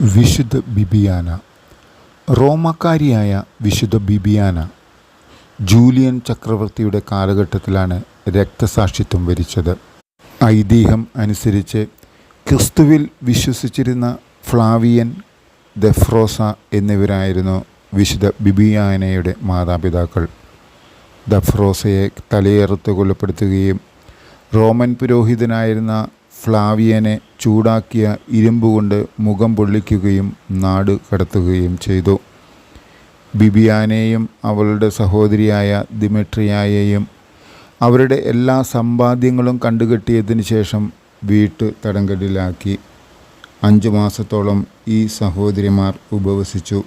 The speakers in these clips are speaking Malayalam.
വിശുദ്ധ ബിബിയാന. റോമാക്കാരിയായ വിശുദ്ധ ബിബിയാന ജൂലിയൻ ചക്രവർത്തിയുടെ കാലഘട്ടത്തിലാണ് രക്തസാക്ഷിത്വം വരിച്ചത്. ഐതിഹ്യം അനുസരിച്ച് ക്രിസ്തുവിൽ വിശ്വസിച്ചിരുന്ന ഫ്ലാവിയൻ, ദെഫ്രോസ എന്നിവരായിരുന്നു വിശുദ്ധ ബിബിയാനയുടെ മാതാപിതാക്കൾ. ദഫ്രോസയെ തലയേറുത്ത് കൊലപ്പെടുത്തുകയും റോമൻ പുരോഹിതനായിരുന്ന ഫ്ലാവിയനെ ചൂടാക്കിയ ഇരുമ്പുകൊണ്ട് മുഖം പൊള്ളിക്കുകയും നാട് കടത്തുകയും ചെയ്തു. ബിബിയാനെയും അവളുടെ സഹോദരിയായ ദിമെട്രിയായെയും അവരുടെ എല്ലാ സമ്പാദ്യങ്ങളും കണ്ടുകെട്ടിയതിനു ശേഷം തടങ്കലിലാക്കി. 5 മാസത്തോളം ഈ സഹോദരിമാർ ഉപവസിച്ചു.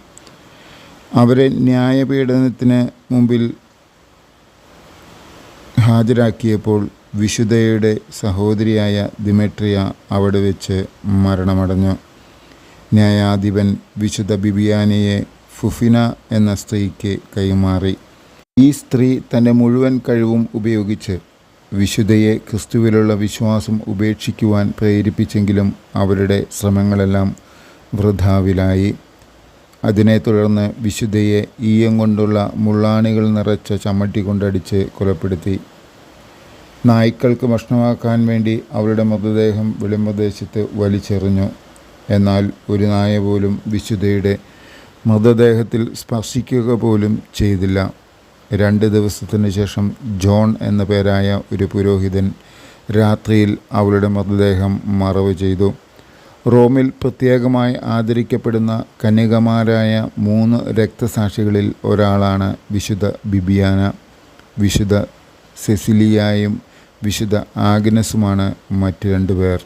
അവരെ ന്യായപീഡനത്തിന് മുമ്പിൽ ഹാജരാക്കിയപ്പോൾ വിശുദ്ധയുടെ സഹോദരിയായ ദിമെട്രിയ അവിടെ വെച്ച് മരണമടഞ്ഞു. ന്യായാധിപൻ വിശുദ്ധ ബിബിയാനയെ ഫുഫിന എന്ന സ്ത്രീക്ക് കൈമാറി. ഈ സ്ത്രീ തൻ്റെ മുഴുവൻ കഴിവും ഉപയോഗിച്ച് വിശുദ്ധയെ ക്രിസ്തുവിലുള്ള വിശ്വാസം ഉപേക്ഷിക്കുവാൻ പ്രേരിപ്പിച്ചെങ്കിലും അവരുടെ ശ്രമങ്ങളെല്ലാം വൃഥാവിലായി. അതിനെ തുടർന്ന് വിശുദ്ധയെ ഈയം കൊണ്ടുള്ള മുള്ളാണികൾ നിറച്ച ചമ്മട്ടി കൊണ്ടടിച്ച് കൊലപ്പെടുത്തി. നായ്ക്കൾക്ക് ഭക്ഷണമാക്കാൻ വേണ്ടി അവരുടെ മൃതദേഹം വെളിമ്പ്രദേശത്ത് വലിച്ചെറിഞ്ഞു. എന്നാൽ ഒരു നായ പോലും വിശുദ്ധയുടെ മൃതദേഹത്തിൽ സ്പർശിക്കുക പോലും ചെയ്തില്ല. 2 ദിവസത്തിന് ശേഷം ജോൺ എന്ന പേരായ ഒരു പുരോഹിതൻ രാത്രിയിൽ അവളുടെ മൃതദേഹം മറവ് ചെയ്തു. റോമിൽ പ്രത്യേകമായി ആദരിക്കപ്പെടുന്ന കന്യകമാരായ 3 രക്തസാക്ഷികളിൽ ഒരാളാണ് വിശുദ്ധ ബിബിയാന. വിശുദ്ധ സെസിലിയായും വിശുദ്ധ ആഗ്നസുമാണ് മറ്റ് 2 പേർ.